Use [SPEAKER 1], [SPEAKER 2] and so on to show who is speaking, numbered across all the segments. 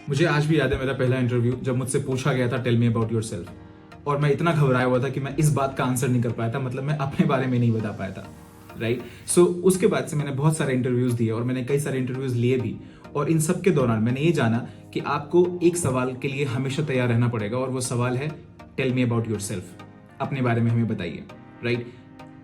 [SPEAKER 1] मुझे आज भी याद है मेरा पहला इंटरव्यू जब मुझसे पूछा गया था टेल मी अबाउट योरसेल्फ, और मैं इतना घबराया हुआ था कि मैं इस बात का आंसर नहीं कर पाया था, मतलब मैं अपने बारे में नहीं बता पाया था। राइट। सो उसके बाद से मैंने बहुत सारे इंटरव्यूज दिए और मैंने कई सारे इंटरव्यूज लिए भी, और इन सब के दौरान मैंने ये जाना कि आपको एक सवाल के लिए हमेशा तैयार रहना पड़ेगा, और वो सवाल है टेल मी अबाउट योरसेल्फ, अपने बारे में हमें बताइए। राइट।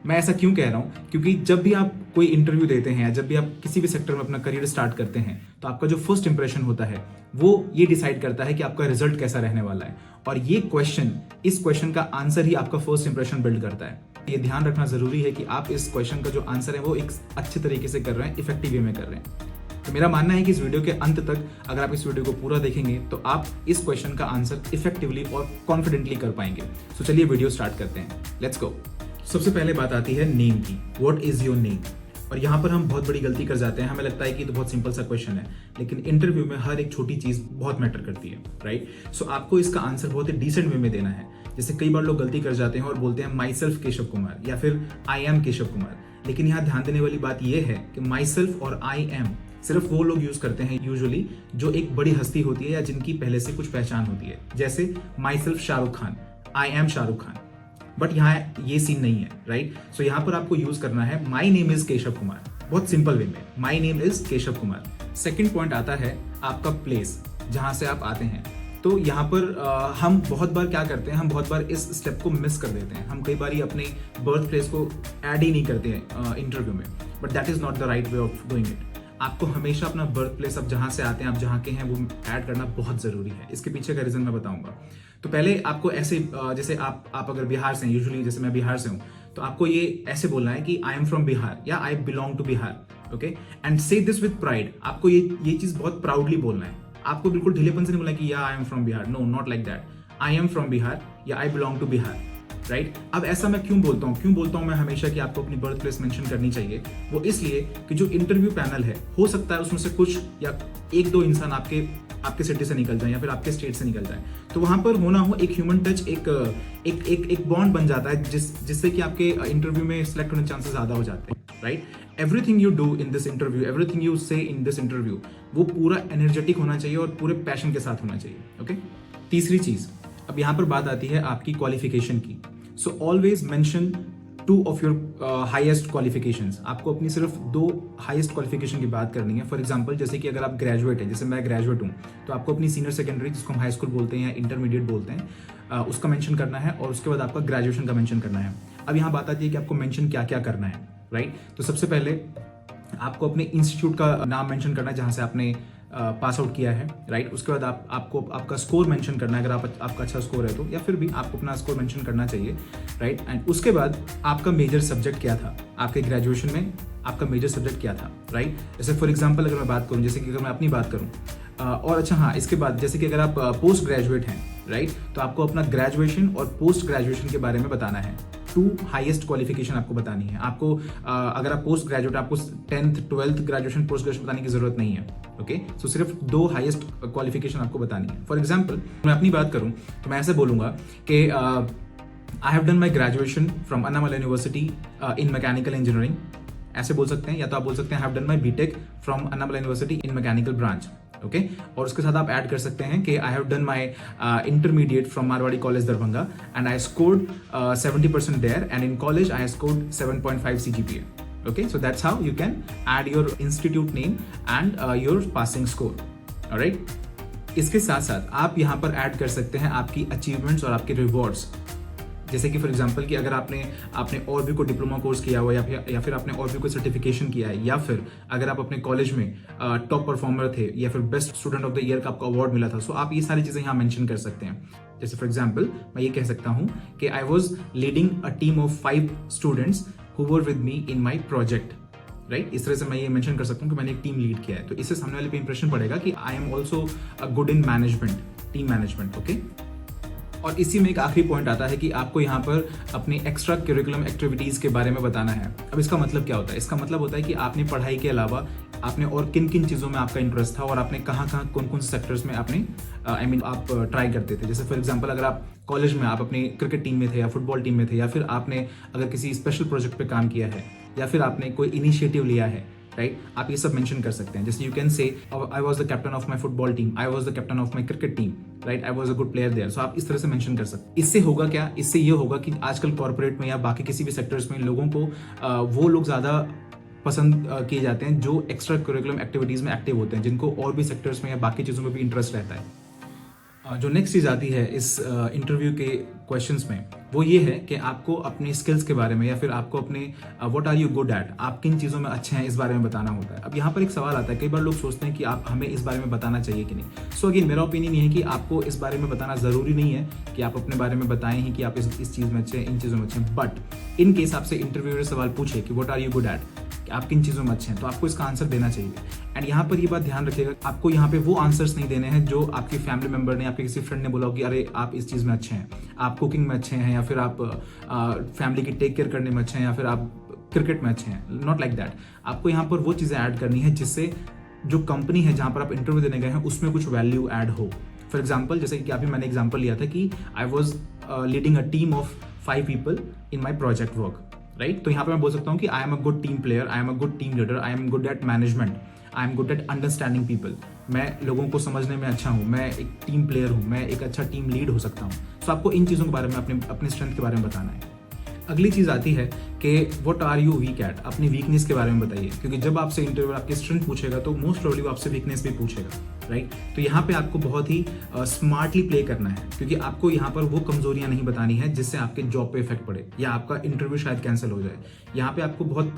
[SPEAKER 1] मैं ऐसा क्यों कह रहा हूं? क्योंकि जब भी आप कोई इंटरव्यू देते हैं या जब भी आप किसी भी सेक्टर में अपना करियर स्टार्ट करते हैं, तो आपका जो फर्स्ट इंप्रेशन होता है वो ये डिसाइड करता है कि आपका रिजल्ट कैसा रहने वाला है, और ये क्वेश्चन, इस क्वेश्चन का आंसर ही आपका फर्स्ट इंप्रेशन बिल्ड करता है। ये ध्यान रखना जरूरी है कि आप इस क्वेश्चन का जो आंसर है वो एक अच्छे तरीके से कर रहे हैं, इफेक्टिव वे में कर रहे हैं। तो मेरा मानना है कि इस वीडियो के अंत तक अगर आप इस वीडियो को पूरा देखेंगे तो आप इस क्वेश्चन का आंसर इफेक्टिवली और कॉन्फिडेंटली कर पाएंगे। तो चलिए वीडियो स्टार्ट करते हैं, लेट्स गो। सबसे पहले बात आती है नेम की। What is your name? और यहाँ पर हम बहुत बड़ी गलती कर जाते हैं। हमें लगता है कि तो बहुत सिंपल सा क्वेश्चन है, लेकिन इंटरव्यू में हर एक छोटी चीज बहुत मैटर करती है। राइट। सो आपको इसका आंसर बहुत ही डिसेंट वे में देना है। जैसे कई बार लोग गलती कर जाते हैं और बोलते हैं माई सेल्फ केशव कुमार या फिर आई एम केशव कुमार, लेकिन यहाँ ध्यान देने वाली बात यह है कि माई सेल्फ और आई एम सिर्फ वो लोग यूज करते हैं यूजुअली जो एक बड़ी हस्ती होती है या जिनकी पहले से कुछ पहचान होती है। जैसे my self Shahrukh Khan, I am Shahrukh Khan, but यहाँ ये सीन नहीं है। राइट। सो यहाँ पर आपको यूज करना है my name is Keshav Kumar, बहुत सिंपल वे में, my name is Keshav Kumar. Second point आता है आपका प्लेस, जहां से आप आते हैं। तो यहाँ पर हम बहुत बार क्या करते हैं, हम बहुत बार इस स्टेप को मिस कर देते हैं। हम कई बार अपने बर्थ प्लेस को ऐड ही नहीं करते हैं इंटरव्यू में, but that is not the right way of doing it. आपको हमेशा अपना बर्थ प्लेस, आप जहां से आते हैं, आप जहां के हैं, वो ऐड करना बहुत जरूरी है। इसके पीछे का रीजन मैं बताऊंगा। तो पहले आपको ऐसे जैसे आप अगर बिहार से हैं, यूजुअली जैसे मैं बिहार से हूं, तो आपको ये ऐसे बोलना है कि आई एम फ्रॉम बिहार या I belong to Bihar. Okay, and say this with pride. आपको ये चीज बहुत प्राउडली बोलना है। आपको बिल्कुल ढीलेपन से नहीं बोलना कि या I am from Bihar, no, not like that. I am from Bihar या I belong to Bihar. Right. अब ऐसा मैं क्यों बोलता हूं मैं हमेशा कि आपको अपनी बर्थ प्लेस मेंशन करनी चाहिए? वो इसलिए कि जो इंटरव्यू पैनल है, हो सकता है उसमें से कुछ या एक दो इंसान आपके सिटी से निकल जाए या फिर आपके स्टेट से निकल जाए, तो वहां पर होना हो एक ह्यूमन टच, एक बॉन्ड बन जाता है जिससे कि आपके इंटरव्यू में सिलेक्ट होने के चांसेस ज्यादा हो जाते हैं। Right. Everything you do in this interview, everything you से इन दिस इंटरव्यू, वो पूरा एनर्जेटिक होना चाहिए और पूरे पैशन के साथ होना चाहिए। ओके। तीसरी चीज, अब यहाँ पर बात आती है आपकी क्वालिफिकेशन की। So always mention 2 of your highest qualifications. आपको अपनी सिर्फ 2 हाईएस्ट क्वालिफिकेशन की बात करनी है। फॉर एग्जांपल, जैसे कि अगर आप ग्रेजुएट हैं, जैसे मैं ग्रेजुएट हूँ, तो आपको अपनी सीनियर सेकेंडरी, जिसको हम हाई स्कूल बोलते हैं या इंटरमीडिएट बोलते हैं, उसका मेंशन करना है, और उसके बाद आपका ग्रेजुएशन का मेंशन करना है। अब यहाँ बात आती है कि आपको मेंशन क्या क्या करना है। राइट। तो सबसे पहले आपको अपने इंस्टीट्यूट का नाम मेंशन करना है जहाँ से आपने पास आउट किया है। राइट। उसके बाद आपको आपका स्कोर मेंशन करना है, अगर आपका अच्छा स्कोर है तो, या फिर भी आपको अपना स्कोर मेंशन करना चाहिए। राइट। एंड उसके बाद आपका मेजर सब्जेक्ट क्या था, आपके ग्रेजुएशन में आपका मेजर सब्जेक्ट क्या था। राइट। जैसे फॉर एग्जांपल अगर मैं बात करूं, जैसे कि अगर मैं अपनी बात करूं, और अच्छा हाँ, इसके बाद जैसे कि अगर आप पोस्ट ग्रेजुएट हैं, राइट, तो आपको अपना ग्रेजुएशन और पोस्ट ग्रेजुएशन के बारे में बताना है। 2 हाईएस्ट क्वालिफिकेशन आपको बतानी है। आपको अगर आप पोस्ट ग्रेजुएट, आपको 10th 12th graduation, post graduation बताने की जरूरत नहीं है। ओके। सो सिर्फ 2 हाईएस्ट क्वालिफिकेशन आपको बतानी है। फॉर एग्जाम्पल, मैं अपनी बात करूं तो मैं ऐसे बोलूंगा कि I have done my graduation from Annamalai university in mechanical engineering, ऐसे बोल सकते हैं। या तो आप बोल सकते हैं I have done my BTech from Annamalai university in mechanical branch. Okay. और उसके साथ आप ऐड कर सकते हैं कि I have done my intermediate from Marwari college Darbhanga and I scored 70% there, and in college I scored 7.5 CGPA. Okay, so that's how you can add your institute name and your passing score. Alright? इसके साथ साथ आप यहाँ पर add कर सकते हैं आपकी अचीवमेंट्स और आपके रिवॉर्ड्स। जैसे कि फॉर एग्जांपल कि अगर आपने और भी कोई डिप्लोमा कोर्स किया हुआ, या फिर आपने और भी कोई सर्टिफिकेशन किया है, या फिर अगर आप अपने कॉलेज में टॉप परफॉर्मर थे या फिर best student of the year का आपको अवार्ड मिला था, सो आप ये सारी चीजें यहाँ मेंशन कर सकते हैं। जैसे फॉर एग्जांपल मैं ये कह सकता हूँ कि I was leading a team of 5 students who were with me in my project. Right. इस तरह से मैं ये मेंशन कर सकता हूँ कि मैंने एक टीम लीड किया है, तो इससे सामने वाले पे इंप्रेशन पड़ेगा कि I am also good in management, team management. Okay. और इसी में एक आखिरी पॉइंट आता है कि आपको यहाँ पर अपनी एक्स्ट्रा करिकुलम एक्टिविटीज के बारे में बताना है। अब इसका मतलब क्या होता है? इसका मतलब होता है कि आपने पढ़ाई के अलावा आपने और किन किन चीज़ों में आपका इंटरेस्ट था, और आपने कहाँ कौन कौन से सेक्टर्स में आपने आप ट्राई करते थे। जैसे फॉर एग्जांपल, अगर आप कॉलेज में आप अपनी क्रिकेट टीम में थे या फुटबॉल टीम में थे, या फिर आपने अगर किसी स्पेशल प्रोजेक्ट पे काम किया है, या फिर आपने कोई इनिशिएटिव लिया है, राइट आप ये सब मेंशन कर सकते हैं। जैसे you can say I was the captain of my football team, I was the captain of my cricket team, right, I was a good player there. So आप इस तरह से मेंशन कर सकते हैं। इससे होगा क्या, इससे ये होगा कि आजकल कॉर्पोरेट में या बाकी किसी भी सेक्टर्स में लोगों को वो लोग ज्यादा पसंद किए जाते हैं जो एक्स्ट्रा करिकुलम एक्टिविटीज में एक्टिव होते हैं, जिनको और भी सेक्टर्स में या बाकी चीजों में भी इंटरेस्ट रहता है। जो नेक्स्ट चीज आती है इस इंटरव्यू के क्वेश्चंस में, वो ये है कि आपको अपनी स्किल्स के बारे में या फिर आपको अपने what are you good at, आप किन चीज़ों में अच्छे हैं इस बारे में बताना होता है। अब यहाँ पर एक सवाल आता है, कई बार लोग सोचते हैं कि आप हमें इस बारे में बताना चाहिए कि नहीं। सो अगेन मेरा ओपिनियन ये है कि आपको इस बारे में बताना ज़रूरी नहीं है कि आप अपने बारे में बताएं ही कि आप इस चीज़ में अच्छे हैं, इन चीज़ों में अच्छे हैं। बट इन केस आपसे इंटरव्यूअर सवाल पूछे कि what are you good at, कि आप किन चीज़ों में अच्छे हैं, तो आपको इसका आंसर देना चाहिए। एंड यहाँ पर ये बात ध्यान रखिएगा, आपको यहाँ पे वो आंसर्स नहीं देने हैं जो आपकी फैमिली मेंबर ने, आपके किसी फ्रेंड ने बोला कि अरे आप इस चीज़ में अच्छे हैं, आप कुकिंग में अच्छे हैं, या फिर आप फैमिली की टेक केयर करने में अच्छे हैं, या फिर आप क्रिकेट में अच्छे हैं। Not like that. आपको यहाँ पर वो चीज़ें ऐड करनी है जिससे जो कंपनी है जहाँ पर आप इंटरव्यू देने गए हैं उसमें कुछ वैल्यू ऐड हो। फॉर एग्जाम्पल, जैसे कि अभी मैंने एग्जाम्पल लिया था कि I was leading a team of 5 people in my project work, right. तो यहाँ पे मैं बोल सकता हूँ कि I am a good team player, I am a good team leader, I am good at management, I am good at understanding people. मैं लोगों को समझने में अच्छा हूँ, मैं एक टीम प्लेयर हूँ, मैं एक अच्छा टीम लीड हो सकता हूँ। सो आपको इन चीज़ों के बारे में अपने स्ट्रेंथ के बारे में बताना है। अगली चीज़ आती है कि what are you weak at, अपनी वीकनेस के बारे में बताइए, क्योंकि जब आपसे इंटरव्यू आपकी स्ट्रेंथ पूछेगा तो मोस्ट प्रोबेबली वो आपसे वीकनेस भी पूछेगा, राइट। तो यहाँ पे आपको बहुत ही स्मार्टली प्ले करना है, क्योंकि आपको यहाँ पर वो कमजोरियां नहीं बतानी है जिससे आपके जॉब पे इफेक्ट पड़े या आपका इंटरव्यू शायद कैंसिल हो जाए। यहाँ पे आपको बहुत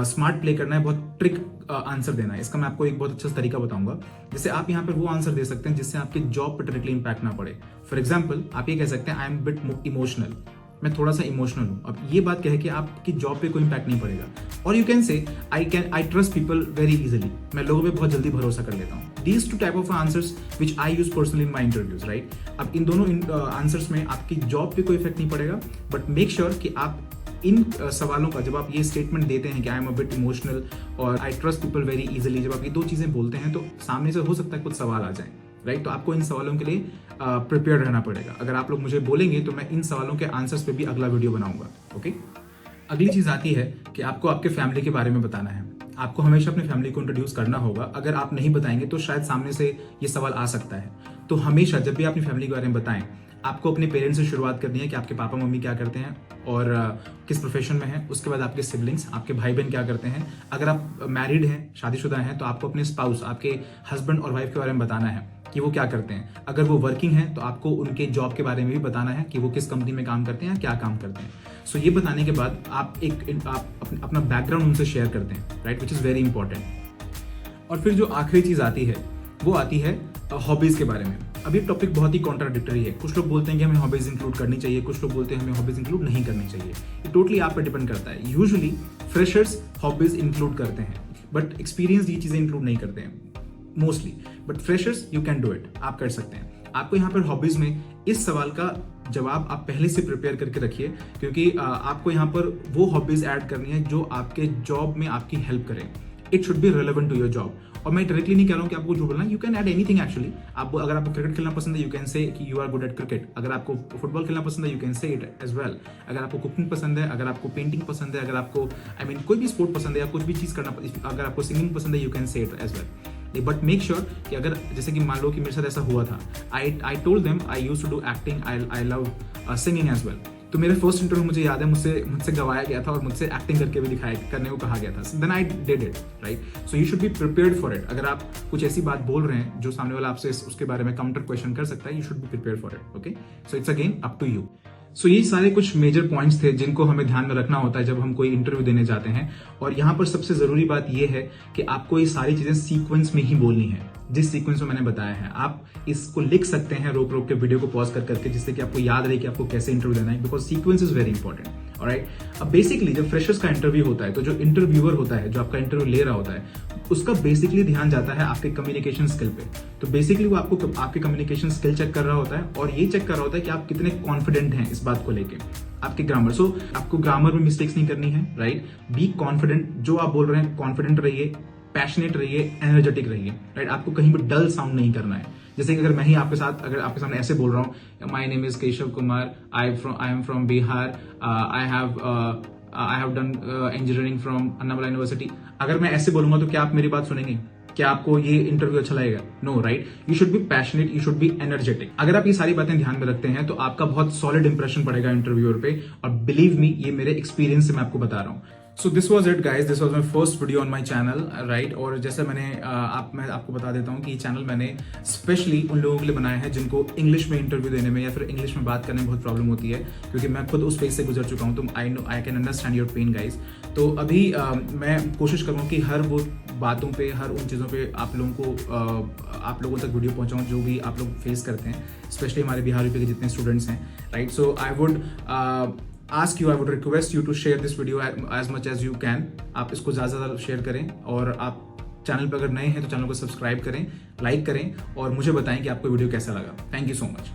[SPEAKER 1] स्मार्ट प्ले करना है, बहुत ट्रिक आंसर देना है। इसका मैं आपको एक बहुत अच्छा तरीका बताऊंगा, जिससे आप यहाँ पर वो आंसर दे सकते हैं जिससे आपके जॉब पर डायरेक्टली इंपैक्ट ना पड़े। फॉर एग्जाम्पल, आप ये कह सकते हैं आई एम बिट इमोशनल, मैं थोड़ा सा इमोशनल हूँ। अब ये बात कहे कि आपकी जॉब पे कोई इंपैक्ट नहीं पड़ेगा। और you can say I trust people very easily, मैं लोगों पे बहुत जल्दी भरोसा कर लेता हूँ। These 2 type of answers which I use personally in my interviews, right. अब इन दोनों आंसर्स में आपकी जॉब पे कोई इफेक्ट नहीं पड़ेगा, बट मेक श्योर कि आप इन सवालों का जब आप ये स्टेटमेंट देते हैं कि I am a bit emotional और I trust people very easily, जब आप ये 2 चीजें बोलते हैं तो सामने से हो सकता है कुछ सवाल आ जाए, राइट। तो आपको इन सवालों के लिए प्रिपेयर रहना पड़ेगा। अगर आप लोग मुझे बोलेंगे तो मैं इन सवालों के आंसर्स पे भी अगला वीडियो बनाऊंगा, ओके। अगली चीज आती है कि आपको आपके फैमिली के बारे में बताना है। आपको हमेशा अपनी फैमिली को इंट्रोड्यूस करना होगा। अगर आप नहीं बताएंगे तो शायद सामने से ये सवाल आ सकता है। तो हमेशा जब भी अपनी फैमिली के बारे में बताएं, आपको अपने पेरेंट्स से शुरुआत करनी है कि आपके पापा मम्मी क्या करते हैं और किस प्रोफेशन में हैं। उसके बाद आपके सिबलिंग्स, आपके भाई बहन क्या करते हैं। अगर आप मैरिड हैं, शादीशुदा हैं, तो आपको अपने स्पाउस, आपके हस्बैंड और वाइफ के बारे में बताना है कि वो क्या करते हैं। अगर वो वर्किंग हैं तो आपको उनके जॉब के बारे में भी बताना है कि वो किस कंपनी में काम करते हैं या क्या काम करते हैं। सो ये बताने के बाद आप अपना बैकग्राउंड उनसे शेयर करते हैं, right, which is very important. और फिर जो आखिरी चीज़ आती है वो आती है हॉबीज़ के बारे में। अब ये टॉपिक बहुत ही कॉन्ट्राडिक्टरी है। कुछ लोग बोलते हैं कि हमें हॉबीज़ इंक्लूड करनी चाहिए, कुछ लोग बोलते हैं हमें हॉबीज़ इंक्लूड नहीं करनी चाहिए। ये टोटली आप पे डिपेंड करता है। यूजुअली फ्रेशर्स हॉबीज़ इंक्लूड करते हैं, बट एक्सपीरियंस ये चीज़ें इंक्लूड नहीं करते हैं mostly. But freshers you can do it, आप कर सकते हैं। आपको यहाँ पर हॉबीज़ में इस सवाल का जवाब आप पहले से प्रिपेयर करके रखिए, क्योंकि आपको यहाँ पर वो हॉबीज़ ऐड करनी है जो आपके जॉब में आपकी हेल्प करें। It should be relevant to your job. और मैं डायरेक्टली नहीं कह रहा हूँ कि आपको जो बोलना है, you can add anything actually. आप अगर आपको क्रिकेट खेलना पसंद है, यू कैन से कि you are good at cricket. अगर आपको फुटबॉल खेलना पसंद है, you can say it as well. अगर आपको कुकिंग पसंद है, अगर आपको पेंटिंग पसंद है, अगर आपको कोई भी स्पोर्ट पसंद है या कुछ भी चीज़ करना, अगर आपको सिंगिंग पसंद है, you can say it as well. But make sure कि अगर जैसे कि मान लो कि मेरे साथ ऐसा हुआ था, I told them I used to do acting, I love singing as well. तो मेरे फर्स्ट इंटरव्यू मुझे याद है मुझसे गवाया गया था और मुझसे एक्टिंग करके भी करने को कहा गया था। Then I did it, right. So you should be prepared for it. अगर आप कुछ ऐसी बात बोल रहे हैं जो सामने वाला आपसे उसके बारे में काउंटर क्वेश्चन कर सकता है, you should be prepared for it, okay. So it's again up to you. So ये सारे कुछ मेजर पॉइंट्स थे जिनको हमें ध्यान में रखना होता है जब हम कोई इंटरव्यू देने जाते हैं। और यहाँ पर सबसे जरूरी बात यह है कि आपको ये सारी चीजें सीक्वेंस में ही बोलनी है, जिस सीक्वेंस में मैंने बताया है। आप इसको लिख सकते हैं रोक रोक के, वीडियो को पॉज कर करके, जिससे कि आपको याद रहे कि आपको कैसे इंटरव्यू देना है, because sequence is very important, alright. अब बेसिकली जब फ्रेशर्स का इंटरव्यू होता है तो जो इंटरव्यूअर होता है, जो आपका इंटरव्यू ले रहा होता है, उसका बेसिकली ध्यान जाता है आपके कम्युनिकेशन स्किल पे। तो बेसिकली वो आपको आपके कम्युनिकेशन स्किल चेक कर रहा होता है और ये चेक कर रहा होता है कि आप कितने कॉन्फिडेंट हैं इस बात को लेके, आपके ग्रामर। सो आपको ग्रामर में मिस्टेक्स नहीं करनी है, राइट। बी कॉन्फिडेंट, जो आप बोल रहे हैं कॉन्फिडेंट रहिए, पैशनेट रहिए, एनर्जेटिक रहिए, राइट। आपको कहीं भी डल साउंड नहीं करना है। जैसे कि अगर मैं ही अगर आपके सामने ऐसे बोल रहा हूँ, my name is Keshav Kumar, I am from Bihar, I have done engineering from Annamalai university. अगर मैं ऐसे बोलूंगा तो क्या आप मेरी बात सुनेंगे? क्या आपको ये इंटरव्यू अच्छा लगेगा? No, right? You should be passionate, you should be energetic. अगर आप ये सारी बातें ध्यान में रखते हैं तो आपका बहुत सॉलिड इंप्रेशन पड़ेगा इंटरव्यूअर पे, और बिलीव मी, ये मेरे एक्सपीरियंस से मैं आपको बता रहा हूँ। So this was it guys, this was my first video on my channel, right? और जैसे मैं आपको बता देता हूँ कि ये चैनल मैंने स्पेशली उन लोगों के लिए बनाया है जिनको इंग्लिश में इंटरव्यू देने में या फिर इंग्लिश में बात करने में बहुत प्रॉब्लम होती है, क्योंकि मैं खुद उस फेज से गुजर चुका हूँ। तो I can understand your pain guys. तो अभी मैं कोशिश करूँ कि हर वो बातों पे, हर उन चीज़ों पे आप लोगों तक वीडियो पहुँचाऊँ जो भी आप लोग फेस करते हैं, स्पेशली हमारे बिहार यूपी के जितने स्टूडेंट्स हैं, right? So I would I would request you to share this video as much as you can. आप इसको ज़्यादा से ज़्यादा शेयर करें, और आप चैनल पर अगर नए हैं तो चैनल को सब्सक्राइब करें, लाइक करें, और मुझे बताएं कि आपको वीडियो कैसा लगा। Thank you so much.